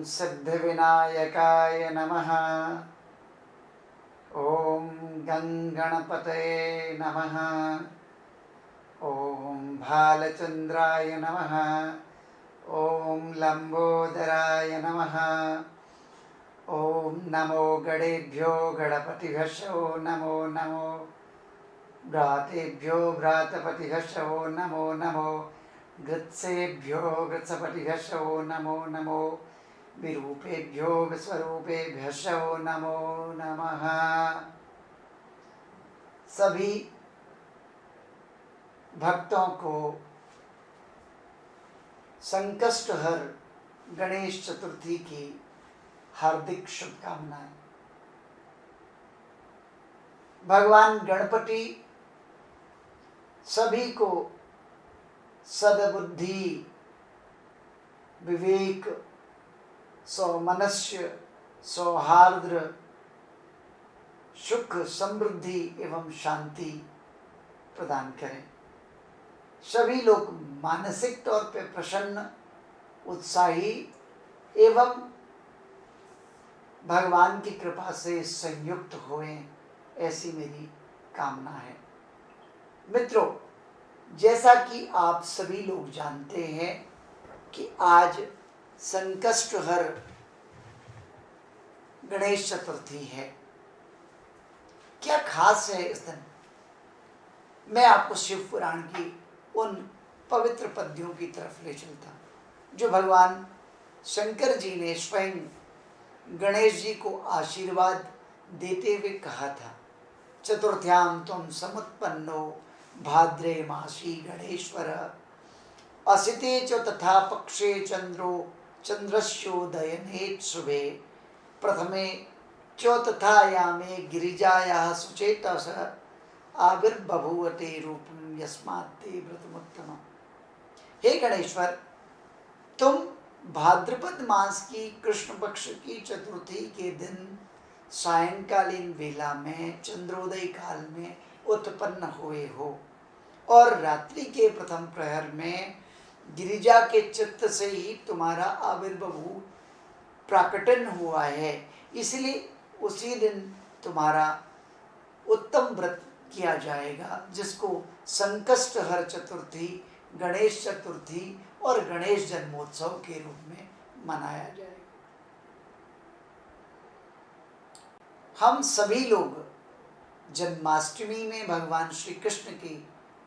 सिद्धिविनायकाय नमः। ॐ गणपतये नमः। ॐ भालचन्द्राय नमः। ॐ लम्बोदराय नमः। ॐ नमो गणेभ्यो गणपतिभ्यो नमो नमो। भ्रातेभ्यो भ्रातपतिभ्यो नमो नमो। गृत्सेभ्यो गृत्सपतिभ्यो नमो नमो। विरूपेभ्यो विश्वरूपेभ्यो नमो नमः। सभी भक्तों को संकष्टहर गणेश चतुर्थी की हार्दिक शुभकामनाएं। भगवान गणपति सभी को सद्बुद्धि, विवेक, सौमनस्य, सौहार्द्र, सुख, समृद्धि एवं शांति प्रदान करें। सभी लोग मानसिक तौर पर प्रसन्न, उत्साही एवं भगवान की कृपा से संयुक्त होएं, ऐसी मेरी कामना है। मित्रों, जैसा कि आप सभी लोग जानते हैं कि आज संकष्टहर गणेश चतुर्थी है। क्या खास है इस दिन? मैं आपको शिव पुराण की उन पवित्र पद्यों की तरफ ले चलता हूँ जो भगवान शंकर जी ने स्वयं गणेश जी को आशीर्वाद देते हुए कहा था। चतुर्थ्याम त्वं समुत्पन्नो भाद्रे मासी गणेश्वर, असिते च तथा पक्षे चंद्रो चंद्रस्योदयनेत्सुभे, प्रथमे च तथा यामे गिरिजायाः सुचेतस, आविर्बभूवते रूपं यस्मात्ते व्रतमुत्तमम्। हे गणेश्वर, तुम भाद्रपद मास की कृष्ण पक्ष की चतुर्थी के दिन सायंकालीन वेला में चंद्रोदय काल में उत्पन्न हुए हो और रात्रि के प्रथम प्रहर में गिरिजा के चित्त से ही तुम्हारा आविर्भाव प्राकटन हुआ है। इसलिए उसी दिन तुम्हारा उत्तम व्रत किया जाएगा, जिसको संकष्टहर चतुर्थी, गणेश चतुर्थी और गणेश जन्मोत्सव के रूप में मनाया जाएगा। हम सभी लोग जन्माष्टमी में भगवान श्री कृष्ण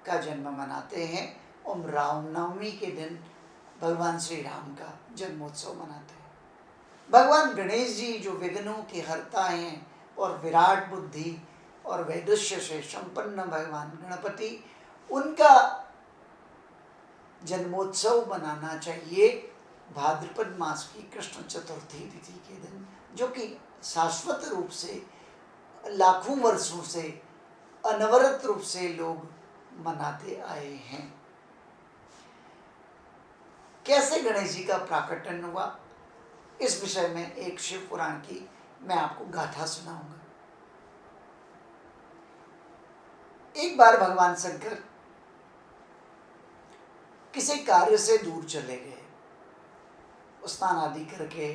का जन्म मनाते हैं और रामनवमी के दिन भगवान श्री राम का जन्मोत्सव मनाते हैं। भगवान गणेश जी जो विघ्नों के हर्ता हैं और विराट बुद्धि और वैदुष्य से संपन्न भगवान गणपति, उनका जन्मोत्सव मनाना चाहिए भाद्रपद मास की कृष्ण चतुर्थी तिथि के दिन, जो कि शाश्वत रूप से लाखों वर्षों से अनवरत रूप से लोग मनाते आए हैं। कैसे गणेश जी का प्राकटन हुआ, इस विषय में एक शिव पुराण की मैं आपको गाथा सुनाऊंगा। एक बार भगवान शंकर किसी कार्य से दूर चले गए। स्नान आदि करके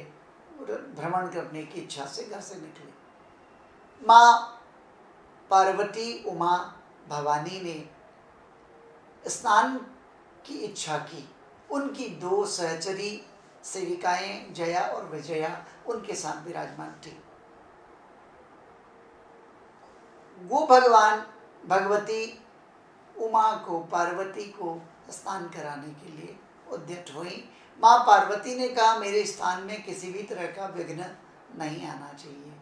भ्रमण करने की इच्छा से घर से निकले। माँ पार्वती, उमा, भवानी ने स्नान की इच्छा की। उनकी दो सहचरी सेविकाएं जया और विजया उनके साथ विराजमान थी। वो भगवान भगवती उमा को, पार्वती को स्नान कराने के लिए उद्यत हुई। माँ पार्वती ने कहा, मेरे स्थान में किसी भी तरह का विघ्न नहीं आना चाहिए,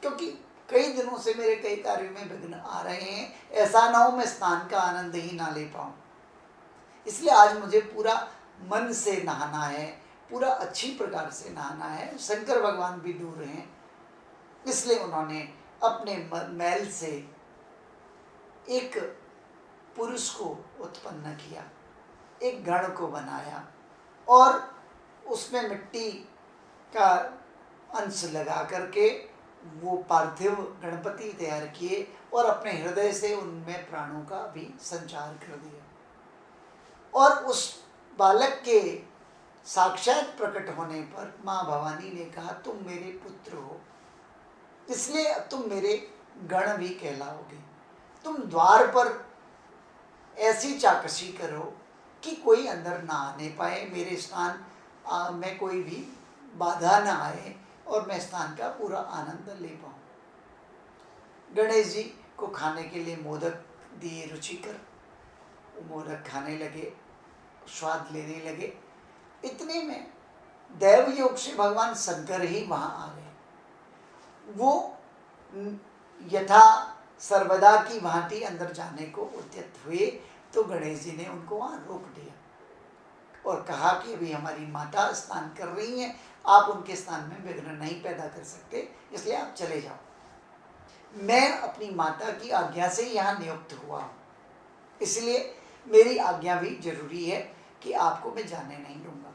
क्योंकि कई दिनों से मेरे कई कार्यों में विघ्न आ रहे हैं। ऐसा ना हो मैं स्नान का आनंद ही ना ले पाऊँ। इसलिए आज मुझे पूरा मन से नहाना है, पूरा अच्छी प्रकार से नहाना है। शंकर भगवान भी दूर हैं, इसलिए उन्होंने अपने मैल से एक पुरुष को उत्पन्न किया, एक गण को बनाया और उसमें मिट्टी का अंश लगा करके वो पार्थिव गणपति तैयार किए और अपने हृदय से उनमें प्राणों का भी संचार कर दिया। और उस बालक के साक्षात प्रकट होने पर माँ भवानी ने कहा तुम मेरे पुत्र हो, इसलिए अब तुम मेरे गण भी कहलाओगे। तुम द्वार पर ऐसी चाकसी करो कि कोई अंदर ना आने पाए, मेरे स्थान में कोई भी बाधा ना आए और मैं स्थान का पूरा आनंद ले पाऊँ। गणेश जी को खाने के लिए मोदक दिए रुचिकर, वो मोदक खाने लगे, स्वाद लेने लगे। इतने में दैव योग से भगवान शंकर ही वहाँ आ गए। वो यथा सर्वदा की भांति अंदर जाने को उद्यत हुए तो गणेश जी ने उनको वहाँ रोक दिया और कहा कि अभी हमारी माता स्नान कर रही हैं, आप उनके स्थान में विघ्न नहीं पैदा कर सकते, इसलिए आप चले जाओ। मैं अपनी माता की आज्ञा से यहाँ नियुक्त हुआ हूँ, इसलिए मेरी आज्ञा भी जरूरी है कि आपको मैं जाने नहीं दूंगा।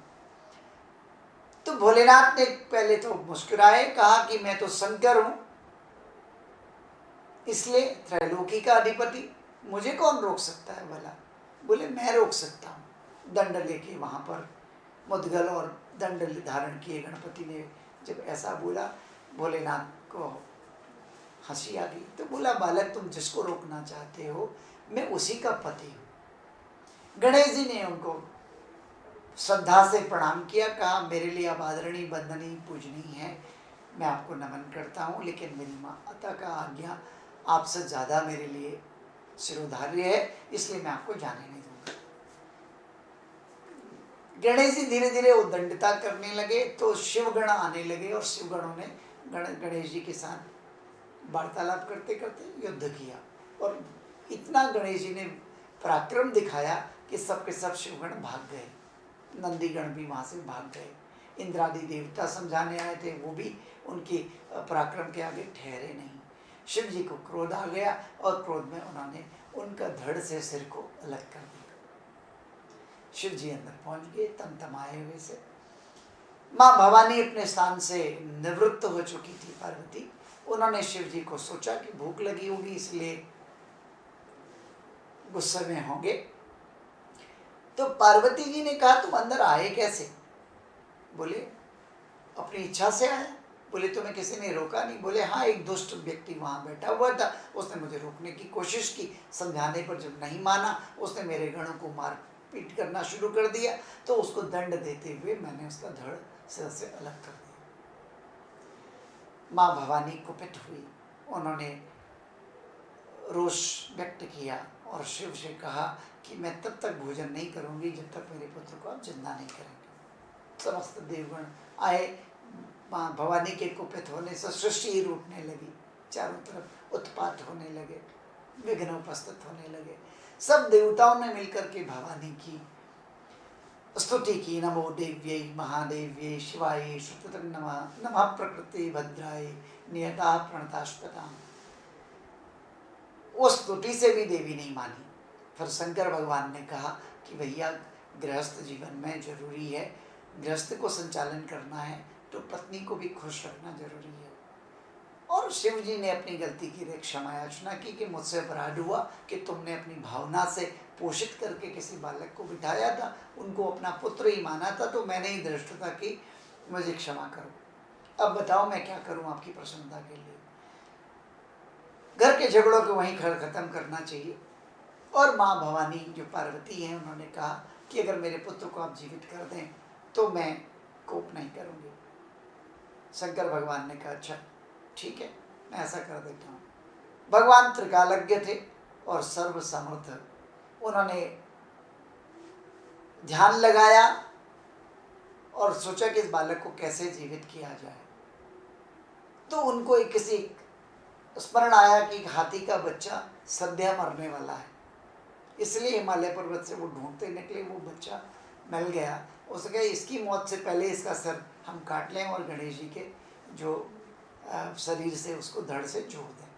तो भोलेनाथ ने पहले तो मुस्कुराए, कहा कि मैं तो शंकर हूँ, इसलिए त्रैलोकी का अधिपति, मुझे कौन रोक सकता है भला। बोले मैं रोक सकता हूँ। दंड लेके वहाँ पर मुद्गल और दंड धारण किए गणपति ने जब ऐसा बोला, भोलेनाथ को हंसी आ गई। तो बोला बालक तुम जिसको रोकना चाहते हो मैं उसी का पति हूँ। गणेश जी ने उनको श्रद्धा से प्रणाम किया, कहा मेरे लिए अब आदरणीय वंदनीय पूजनीय है, मैं आपको नमन करता हूँ, लेकिन मेरी माता का आज्ञा आपसे ज़्यादा मेरे लिए शिरोधार्य है, इसलिए मैं आपको जाने नहीं दूंगा। गणेश जी धीरे धीरे उद्दंडता करने लगे तो शिवगण आने लगे और शिवगणों ने गणेश जी के साथ वार्तालाप करते करते युद्ध किया और इतना गणेश जी ने पराक्रम दिखाया कि सबके सब शिवगण भाग गए। नंदीगण भी वहाँ से भाग गए। इंद्रादि देवता समझाने आए थे, वो भी उनके पराक्रम के आगे ठहरे नहीं। शिव जी को क्रोध आ गया और क्रोध में उन्होंने उनका धड़ से सिर को अलग कर दिया। शिव जी अंदर पहुंच गए तमतमाए हुए से। माँ भवानी अपने स्थान से निवृत्त हो चुकी थी पार्वती। उन्होंने शिव जी को सोचा कि भूख लगी होगी, इसलिए गुस्से में होंगे। तो पार्वती जी ने कहा तुम अंदर आए कैसे? बोले अपनी इच्छा से आया। बोले तुम्हें किसी ने रोका नहीं? बोले हाँ, एक दुष्ट व्यक्ति वहाँ बैठा हुआ था, उसने मुझे रोकने की कोशिश की, समझाने पर जब नहीं माना उसने मेरे गणों को मार पीट करना शुरू कर दिया, तो उसको दंड देते हुए मैंने उसका धड़ सिर से अलग कर दिया। माँ भवानी कुपित हुई, उन्होंने रोष व्यक्त किया और शिव से कहा कि मैं तब तक भोजन नहीं करूंगी जब तक मेरे पुत्र को आप जिंदा नहीं करेंगे। समस्त देवगण आए। माँ भवानी के कुपित होने से सृष्टि ही रूठने लगी, चारों तरफ उत्पात होने लगे, विघ्न उपस्थित होने लगे। सब देवताओं ने मिलकर के भवानी की स्तुति की। नमो देव्यै महादेव्यै शिवाय श्रुततः नमः, नमः प्रकृति भद्राय नियता प्रणतास्पदा। उस स्तुति से भी देवी नहीं मानी। फिर शंकर भगवान ने कहा कि भैया गृहस्थ जीवन में जरूरी है, गृहस्थ को संचालन करना है तो पत्नी को भी खुश रखना जरूरी है। और शिव जी ने अपनी गलती की क्षमा याचना की कि मुझसे अपराध हुआ कि तुमने अपनी भावना से पोषित करके किसी बालक को बिठाया था, उनको अपना पुत्र ही माना था, तो मैंने ही धृष्टता की, मुझे क्षमा करो। अब बताओ मैं क्या करूं आपकी प्रसन्नता के लिए। घर के झगड़ों को वहीं खत्म करना चाहिए। और माँ भवानी जो पार्वती हैं, उन्होंने कहा कि अगर मेरे पुत्र को आप जीवित कर दें तो मैं कोप नहीं करूँगी। शंकर भगवान ने कहा अच्छा ठीक है, मैं ऐसा कर देता हूँ। भगवान त्रिकालज्ञ थे और सर्वसमर्थ। उन्होंने ध्यान लगाया और सोचा कि इस बालक को कैसे जीवित किया जाए। तो उनको एक किसी स्मरण आया कि हाथी का बच्चा सद्या मरने वाला है, इसलिए हिमालय पर्वत से वो ढूंढते निकले, वो बच्चा मिल गया। उसने कहा इसकी मौत से पहले इसका सर हम काट लें और गणेश जी के जो शरीर से उसको धड़ से जोड़ दें,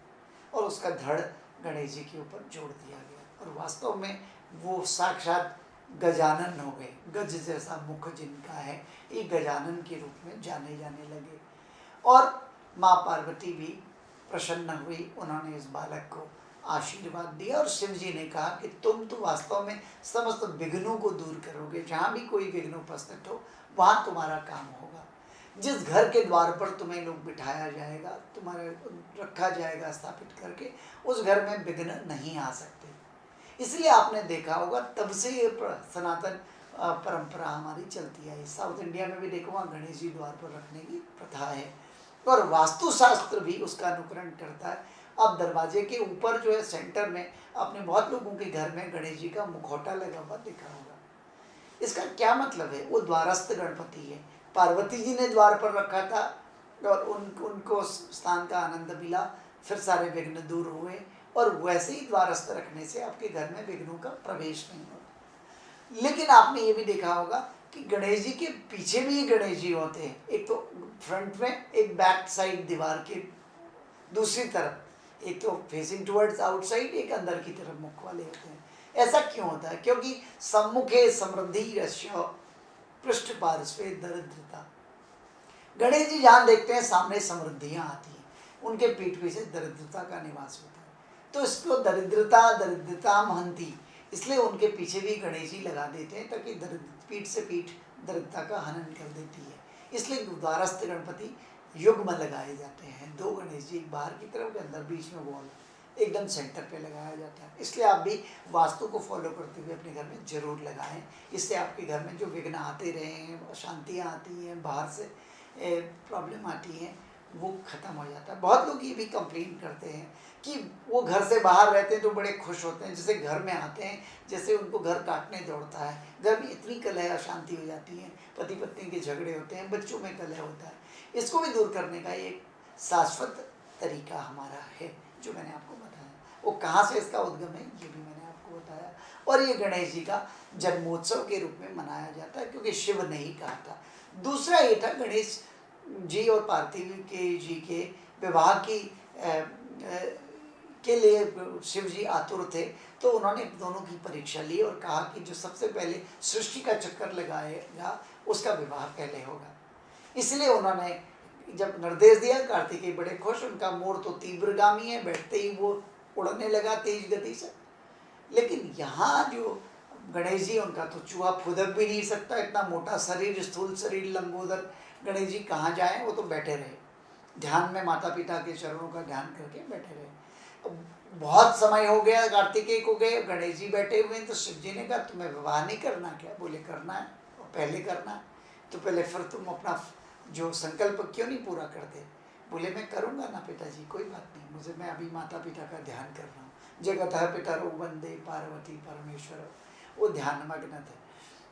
और उसका धड़ गणेश जी के ऊपर जोड़ दिया गया। और वास्तव में वो साक्षात गजानन हो गए। गज जैसा मुख जिनका है, ये गजानन के रूप में जाने जाने लगे। और माँ पार्वती भी प्रसन्न हुई, उन्होंने इस बालक को आशीर्वाद दिया और शिव जी ने कहा कि तुम तो वास्तव में समस्त विघ्नों को दूर करोगे, जहाँ भी कोई विघ्न उपस्थित हो वहाँ तुम्हारा काम होगा। जिस घर के द्वार पर तुम्हें लोग बिठाया जाएगा, तुम्हारे रखा जाएगा स्थापित करके, उस घर में विघ्न नहीं आ सकते। इसलिए आपने देखा होगा तब से ये सनातन परंपरा हमारी चलती आई। साउथ इंडिया में भी देखो, वहाँ गणेश जी द्वार पर रखने की प्रथा है और वास्तुशास्त्र भी उसका अनुकरण करता है। आप दरवाजे के ऊपर जो है सेंटर में, आपने बहुत लोगों के घर में गणेश जी का मुखौटा लगा हुआ देखा होगा। इसका क्या मतलब है? वो द्वारस्थ गणपति है। पार्वती जी ने द्वार पर रखा था और उनको स्थान का आनंद मिला, फिर सारे विघ्न दूर हुए। और वैसे ही द्वारस्थ रखने से आपके घर में विघ्नों का प्रवेश नहीं होता। लेकिन आपने ये भी देखा होगा कि गणेश जी के पीछे भी गणेश जी होते हैं, एक तो फ्रंट में, एक बैक साइड दीवार के दूसरी तरफ, एक तो फेसिंग टुवर्ड्स आउटसाइड, एक अंदर की तरफ मुख वाले होते हैं। ऐसा क्यों होता है? क्योंकि सम्मुखे समृद्धि रस्य पृष्ठ पार्श्वे दरिद्रता। गणेश जी जहाँ देखते हैं सामने समृद्धियाँ आती हैं, उनके पीठ पीछे दरिद्रता का निवास होता है। तो इसको दरिद्रता महंती, इसलिए उनके पीछे भी गणेश जी लगा देते हैं ताकि पीठ से पीठ दरिद्रता का हनन कर देती है। इसलिए द्वारस्थ गणपति युग्म लगाए जाते हैं, दो गणेश जी, एक बाहर की तरफ, अंदर बीच में वॉल, एकदम सेंटर पे लगाया जाता है। इसलिए आप भी वास्तु को फॉलो करते हुए अपने घर में जरूर लगाएं। इससे आपके घर में जो विघ्न आते रहे हैं, अशांतियाँ आती हैं, बाहर से प्रॉब्लम आती हैं, वो ख़त्म हो जाता है। बहुत लोग ये भी कंप्लेन करते हैं कि वो घर से बाहर रहते हैं तो बड़े खुश होते हैं, जैसे घर में आते हैं जैसे उनको घर काटने दौड़ता है। घर में इतनी कलह अशांति हो जाती है, पति पत्नी के झगड़े होते हैं, बच्चों में कलह होता है। इसको भी दूर करने का एक शाश्वत तरीका हमारा है जो मैंने आपको बताया। वो कहाँ से इसका उद्गम है ये भी मैंने आपको बताया। और ये गणेश जी का जन्मोत्सव के रूप में मनाया जाता है क्योंकि शिव ने ही कहा था। दूसरा ये था, गणेश जी और पार्वती जी के विवाह की के लिए शिव जी आतुर थे, तो उन्होंने दोनों की परीक्षा ली और कहा कि जो सबसे पहले सृष्टि का चक्कर लगाएगा उसका विवाह पहले होगा। इसलिए उन्होंने जब निर्देश दिया, कार्तिकेय बड़े खुश, उनका मोर तो तीव्रगामी है, बैठते ही वो उड़ने लगा तेज गति से। लेकिन यहाँ जो गणेश जी, उनका तो चूहा फुदक भी नहीं सकता, इतना मोटा शरीर, स्थूल शरीर, लंबोदर गणेश जी कहाँ जाएं? वो तो बैठे रहे, ध्यान में माता पिता के चरणों का ध्यान करके बैठे रहे। बहुत समय हो गया, कार्तिकेय को गए, गणेश जी बैठे हुए हैं, तो शिव जी ने कहा तुम्हें विवाह नहीं करना क्या? बोले करना है, और पहले करना है। तो पहले फिर तुम अपना जो संकल्प क्यों नहीं पूरा करते? बोले मैं करूँगा ना पिताजी, कोई बात नहीं, मुझे, मैं अभी माता पिता का ध्यान कर रहा हूँ। जगतः पितरो वंदे पार्वती परमेश्वर, वो ध्यान मग्न थे।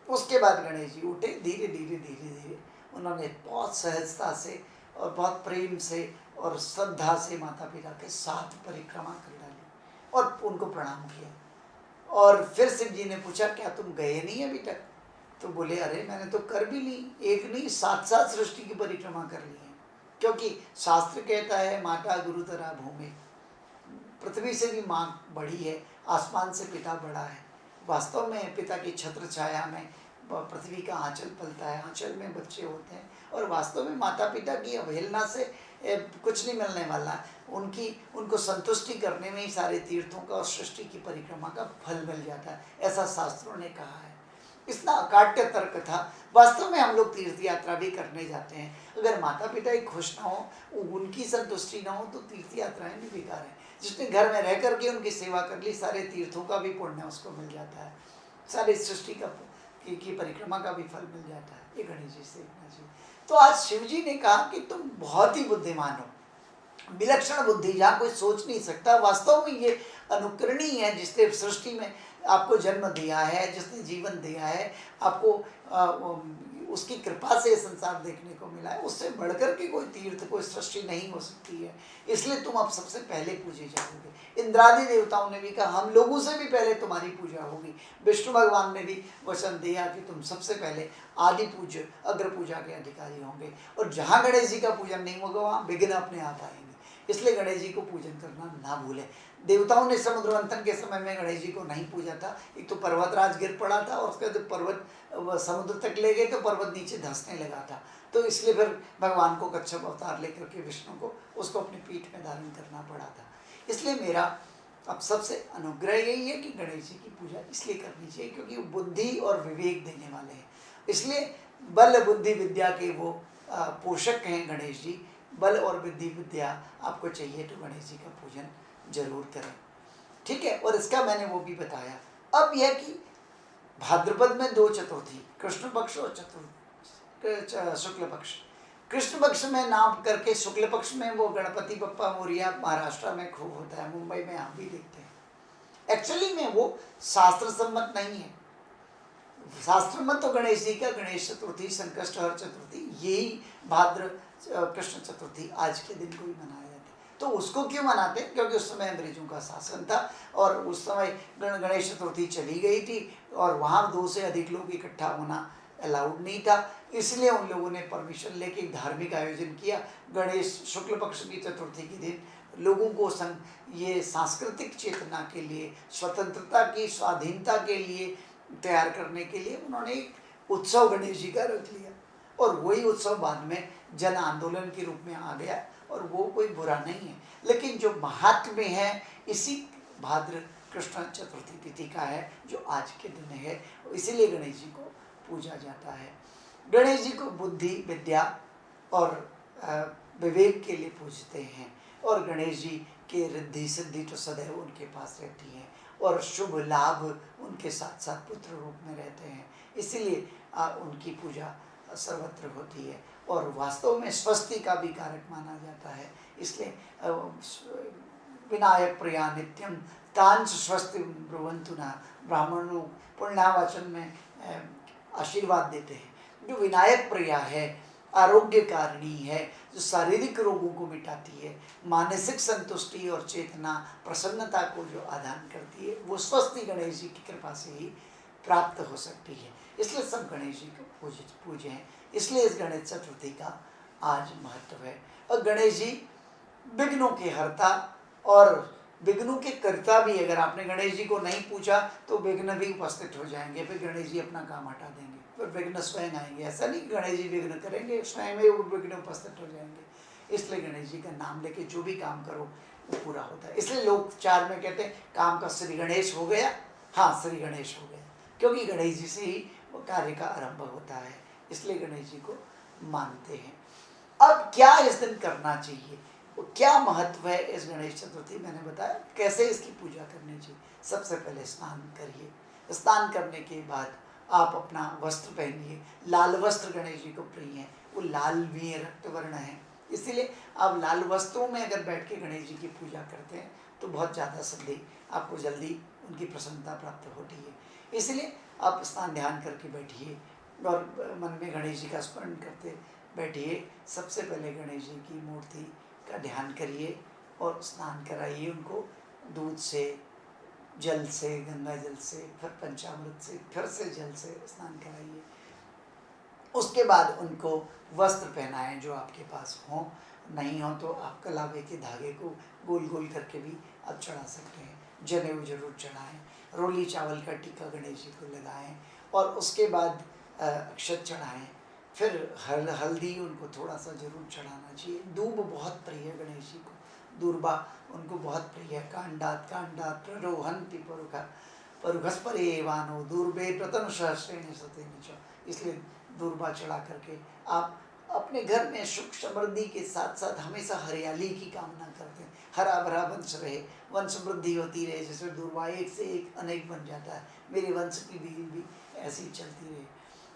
उसके बाद गणेश जी उठे, धीरे धीरे उन्होंने बहुत सहजता से और बहुत प्रेम से और श्रद्धा से माता पिता के साथ परिक्रमा कर डाली और उनको प्रणाम किया। और फिर शिव जी ने पूछा क्या तुम गए नहीं अभी तक? तो बोले अरे मैंने तो कर भी ली, एक नहीं 7 सृष्टि की परिक्रमा कर ली है। क्योंकि शास्त्र कहता है माता गुरुतरा भूमि, पृथ्वी से भी माँ बड़ी है, आसमान से पिता बड़ा है। वास्तव में पिता की छत्र छाया में पृथ्वी का आंचल पलता है, आंचल में बच्चे होते हैं। और वास्तव में माता पिता की अवहेलना से कुछ नहीं मिलने वाला, उनको संतुष्टि करने में ही सारे तीर्थों का और सृष्टि की परिक्रमा का फल मिल जाता है, ऐसा शास्त्रों ने कहा है। इतना अकाट्य तर्क था। वास्तव में हम लोग तीर्थ यात्रा भी करने जाते हैं, अगर माता पिता ही खुश ना हो, उनकी संतुष्टि ना हो, तो तीर्थ यात्राएं भी बेकार है। जिसने घर में रह करके उनकी सेवा कर ली, सारे तीर्थों का भी पुण्य उसको मिल जाता है, सारी सृष्टि की परिक्रमा का भी फल मिल जाता है। ये गणेश जी से इतना जी। तो आज शिव जी ने कहा कि तुम बहुत ही बुद्धिमान हो, विलक्षण बुद्धि, जहाँ कोई सोच नहीं सकता। वास्तव में ये अनुकरणीय है, जिसने सृष्टि में आपको जन्म दिया है, जिसने जीवन दिया है, आपको उसकी कृपा से संसार देखने को मिला है। उससे बढ़कर के कोई तीर्थ, कोई सृष्टि नहीं हो सकती है। इसलिए तुम अब सबसे पहले पूजे जाओगे। इंद्रादि देवताओं ने भी कहा हम लोगों से भी पहले तुम्हारी पूजा होगी। विष्णु भगवान ने भी वचन दिया कि तुम सबसे पहले आदि पूज्य, अग्र पूजा के अधिकारी होंगे। और जहाँ गणेश जी का पूजन नहीं होगा वहाँ विघ्न अपने आप आएंगे। इसलिए गणेश जी को पूजन करना ना भूलें। देवताओं ने समुद्र मंथन के समय में गणेश जी को नहीं पूजा था। एक तो पर्वतराज गिर पड़ा था और उसके बाद पर्वत समुद्र तक ले गए तो पर्वत नीचे धंसने लगा था। तो इसलिए फिर भगवान को कच्छप अवतार लेकर के विष्णु को उसको अपनी पीठ में धारण करना पड़ा था। इसलिए मेरा अब सबसे अनुग्रह यही है कि गणेश जी की पूजा इसलिए करनी चाहिए क्योंकि वो बुद्धि और विवेक देने वाले हैं। इसलिए बल बुद्धि विद्या के वो पोषक हैं गणेश जी। बल और बुद्धि विद्या आपको चाहिए तो गणेश जी का पूजन जरूर करें, ठीक है। और इसका मैंने वो भी बताया। अब यह कि भाद्रपद में 2 चतुर्थी, कृष्ण पक्ष और शुक्ल पक्ष। कृष्ण पक्ष में नाम करके शुक्ल पक्ष में वो गणपति बप्पा मोरिया महाराष्ट्र में खूब होता है, मुंबई में आप भी देखते हैं। एक्चुअली में वो शास्त्र सम्मत नहीं है। शास्त्र मत तो गणेश जी का गणेश चतुर्थी, संकष्टहर चतुर्थी, यही भाद्र कृष्ण चतुर्थी आज के दिन को ही मनाया जाता है। तो उसको क्यों मनाते हैं? क्योंकि उस समय अंग्रेजों का शासन था और उस समय गणेश चतुर्थी चली गई थी और वहाँ 2 से अधिक लोग इकट्ठा होना अलाउड नहीं था। इसलिए उन लोगों ने परमिशन लेके एक धार्मिक आयोजन किया। गणेश शुक्ल पक्ष की चतुर्थी के दिन लोगों को ये सांस्कृतिक चेतना के लिए, स्वतंत्रता की, स्वाधीनता के लिए तैयार करने के लिए उन्होंने एक उत्सव गणेश जी का रख लिया और वही उत्सव बाद में जन आंदोलन के रूप में आ गया और वो कोई बुरा नहीं है। लेकिन जो महात्म्य है इसी भाद्र कृष्ण चतुर्थी तिथि का है जो आज के दिन है, इसीलिए गणेश जी को पूजा जाता है। गणेश जी को बुद्धि विद्या और विवेक के लिए पूजते हैं और गणेश जी के रिद्धि सिद्धि तो सदैव उनके पास रहती है और शुभ लाभ उनके साथ साथ पुत्र रूप में रहते हैं, इसीलिए उनकी पूजा सर्वत्र होती है। और वास्तव में स्वस्ति का भी कारक माना जाता है, इसलिए विनायक प्रिया नित्यम तांच स्वस्ति ब्रुवंतु न, ब्राह्मण लोग पुण्यावाचन में आशीर्वाद देते हैं। जो विनायक प्रिया है, आरोग्य कारिणी है, जो शारीरिक रोगों को मिटाती है, मानसिक संतुष्टि और चेतना प्रसन्नता को जो आदान करती है, वो स्वस्ति गणेश जी की कृपा से ही प्राप्त हो सकती है। इसलिए सब गणेश जी को पूजे हैं, इसलिए इस गणेश चतुर्थी का आज महत्व है। और गणेश जी विघ्नों के हरता और विघ्नों के कर्ता भी। अगर आपने गणेश जी को नहीं पूछा तो विघ्न भी उपस्थित हो जाएंगे, फिर गणेश जी अपना काम हटा देंगे, फिर विघ्न स्वयं आएंगे। ऐसा नहीं गणेश जी विघ्न करेंगे, स्वयं ही वो विघ्न उपस्थित हो जाएंगे। इसलिए गणेश जी का नाम लेके जो भी काम करो वो पूरा होता है। इसलिए लोग 4 में कहते हैं काम का श्री गणेश हो गया, हाँ श्री गणेश हो गया, क्योंकि गणेश जी से ही वो कार्य का आरंभ होता है, इसलिए गणेश जी को मानते हैं। अब क्या इस दिन करना चाहिए, क्या महत्व है इस गणेश चतुर्थी, मैंने बताया कैसे इसकी पूजा करनी चाहिए। सबसे पहले स्नान करिए, स्नान करने के बाद आप अपना वस्त्र पहनिए। लाल वस्त्र गणेश जी को प्रिय है, वो लाल भी है, रक्त वर्ण है, इसीलिए आप लाल वस्त्रों में अगर बैठ के गणेश जी की पूजा करते हैं तो बहुत ज़्यादा सिद्धि आपको जल्दी उनकी प्रसन्नता प्राप्त होती है। इसलिए आप स्नान ध्यान करके बैठिए और मन में गणेश जी का स्मरण करते बैठिए। सबसे पहले गणेश जी की मूर्ति का ध्यान करिए और स्नान कराइए उनको दूध से, जल से, गंगा जल से, फिर पंचामृत से, फिर से जल से स्नान कराइए। उसके बाद उनको वस्त्र पहनाएं जो आपके पास हो, नहीं हो तो आप कलावे के धागे को गोल गोल करके भी आप चढ़ा सकते हैं। जनेऊ जरूर चढ़ाएं, रोली चावल का टीका गणेश जी को लगाएं और उसके बाद अक्षत चढ़ाएं, फिर हल्दी उनको थोड़ा सा जरूर चढ़ाना चाहिए। दूब बहुत प्रिय है गणेश जी को, दूर्बा उनको बहुत प्रिय है। कांडात कांडात प्ररोहन्ति परुघस परेवानो दूर्बे प्रतनु सहस्रेण सतेन च, इसलिए दूर्बा चढ़ा करके आप अपने घर में सुख समृद्धि के साथ साथ हमेशा हरियाली की कामना करते हैं। हरा भरा वंश रहे, वंश वृद्धि होती रहे, जिसमें दूर्बा एक से एक अनेक बन जाता है। मेरे वंश की भी ऐसी चलती रहे।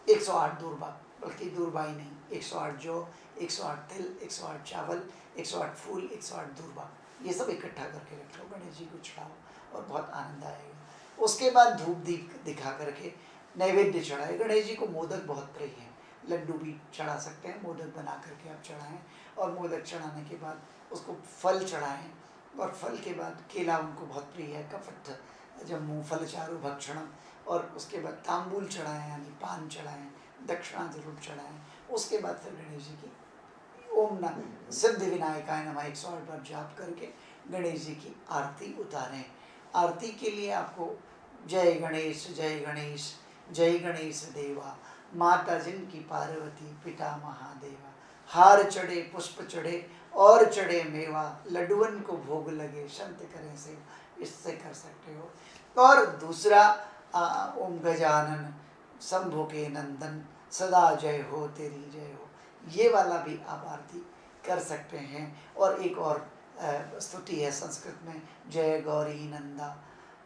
108 दूर्बा, बल्कि दूर्बा ही नहीं, 108 जौ, 108 तिल, 108 चावल, 108 फूल, 108 दूर्बा, ये सब इकट्ठा करके रख लो, गणेश जी को चढ़ाओ और बहुत आनंद आएगा। उसके बाद धूप दीप दिखा करके नैवेद्य चढ़ाए। गणेश जी को मोदक बहुत प्रिय है, लड्डू भी चढ़ा सकते हैं, मोदक बना करके आप चढ़ाएं और मोदक चढ़ाने के बाद उसको फल चढ़ाएं और फल के बाद केला उनको बहुत प्रिय है, कपट जब मूँगफल चारु भक्षणम, और उसके बाद तांबूल चढ़ाएं यानी पान चढ़ाएं, दक्षिणा जरूर चढ़ाएं। उसके बाद फिर गणेश जी की ओम नमः सिद्धि विनायकाय नमः 108 बार जाप करके गणेश जी की आरती उतारें। आरती के लिए आपको जय गणेश जय गणेश जय गणेश देवा, माता जिनकी पार्वती पिता महादेवा, हार चढ़े पुष्प चढ़े और चढ़े मेवा, लड्डुअन को भोग लगे संत करें सेवा, इससे कर सकते हो। और दूसरा ओम गजानन शंभु के नंदन सदा जय हो तेरी जय हो, ये वाला भी आप आरती कर सकते हैं। और एक और स्तुति है संस्कृत में, जय गौरी नंदा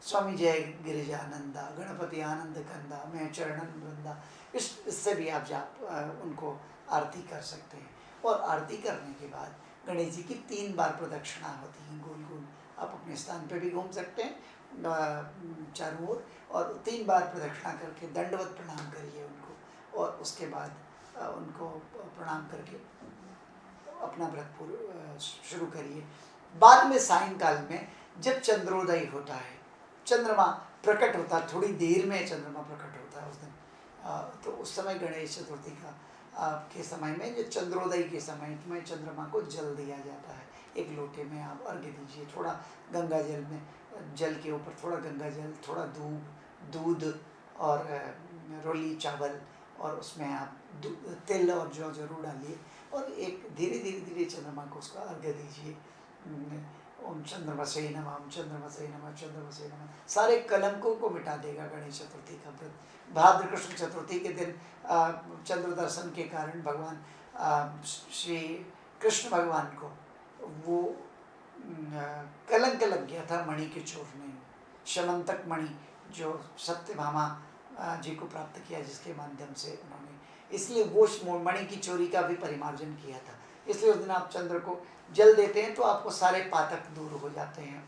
स्वामी जय गिरिजानंदा गणपति आनंद कंदा मैं चरणन वृंदा, इससे भी आप उनको आरती कर सकते हैं। और आरती करने के बाद गणेश जी की 3 बार प्रदक्षिणा होती है गोल गोल, आप अपने स्थान पे भी घूम सकते हैं चारों ओर, और 3 बार प्रदक्षिणा करके दंडवत प्रणाम करिए उनको, और उसके बाद उनको प्रणाम करके अपना व्रत शुरू करिए। बाद में सायंकाल में जब चंद्रोदय होता है, चंद्रमा प्रकट होता है, थोड़ी देर में चंद्रमा प्रकट होता है उस दिन, तो उस समय गणेश चतुर्थी का के समय में, जो चंद्रोदय के समय में चंद्रमा को जल दिया जाता है। एक लोटे में आप अर्घ्य दीजिए, थोड़ा गंगा जल में, जल के ऊपर थोड़ा गंगा जल, थोड़ा दूध और रोली चावल, और उसमें आप तिल और जौ जरूर डालिए, और एक धीरे धीरे चंद्रमा को उसका अर्घ्य दीजिए। ओम चंद्रमसे नमः, ओम चंद्रमसे नमः, चंद्रमसे नमः, सारे कलंकों को मिटा देगा गणेश चतुर्थी का व्रत। भाद्र कृष्ण चतुर्थी के दिन चंद्र दर्शन के कारण भगवान श्री कृष्ण भगवान को वो कलंक लग गया था मणि के चोरने में, शमंतक मणि जो सत्यभामा जी को प्राप्त किया, जिसके माध्यम से उन्होंने, इसलिए वो मणि की चोरी का भी परिमार्जन किया था। इसलिए उस दिन आप चंद्र को जल देते हैं तो आपको सारे पातक दूर हो जाते हैं,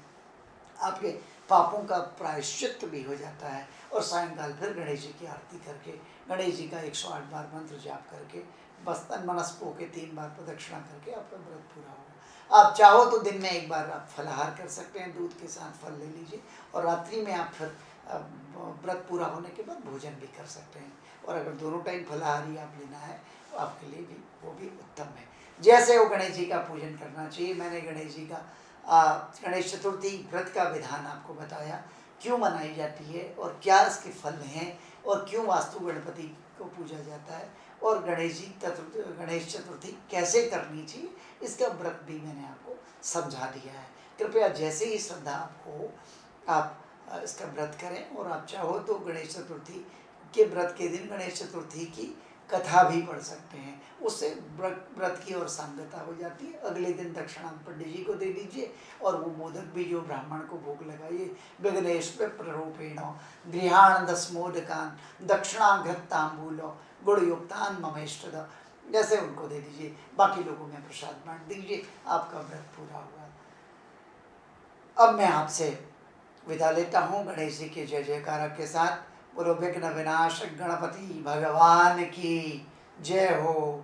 आपके पापों का प्रायश्चित भी हो जाता है। और सायंकाल फिर गणेश जी की आरती करके, गणेश जी का 108 बार मंत्र जाप करके, बस तन मनस्पो के 3 बार प्रदक्षिणा करके आपका व्रत पूरा होगा। आप चाहो तो दिन में एक बार आप फलाहार कर सकते हैं, दूध के साथ फल ले लीजिए, और रात्रि में आप फिर व्रत पूरा होने के बाद भोजन भी कर सकते हैं। और अगर दोनों टाइम फलाहारी आप लेना है तो आपके लिए भी वो भी उत्तम है। जैसे वो गणेश जी का पूजन करना चाहिए, मैंने गणेश जी का गणेश चतुर्थी व्रत का विधान आपको बताया, क्यों मनाई जाती है और क्या इसके फल हैं, और क्यों वास्तु गणपति को पूजा जाता है, और गणेश चतुर्थी कैसे करनी चाहिए, इसका व्रत भी मैंने आपको समझा दिया है। कृपया जैसे ही श्रद्धा आपको आप इसका व्रत करें, और आप चाहो तो गणेश चतुर्थी के व्रत के दिन गणेश चतुर्थी की कथा भी पढ़ सकते हैं, उससे व्रत की और सांगता हो जाती है। अगले दिन दक्षिणा पंडित जी को दे दीजिए, और वो मोदक भी जो ब्राह्मण को भोग लगाइए, विघ्नेश प्ररूपेण गृहाण 10 मोदकान दक्षिणाघृतांबूलो गुणयुक्तान ममेष्टद, जैसे उनको दे दीजिए, बाकी लोगों में प्रसाद बांट दीजिए, आपका व्रत पूरा हुआ। अब मैं आपसे विदा लेता हूँ गणेश जी के जय जयकार के साथ। बोलो विघ्न विनाशक गणपति भगवान की जय हो।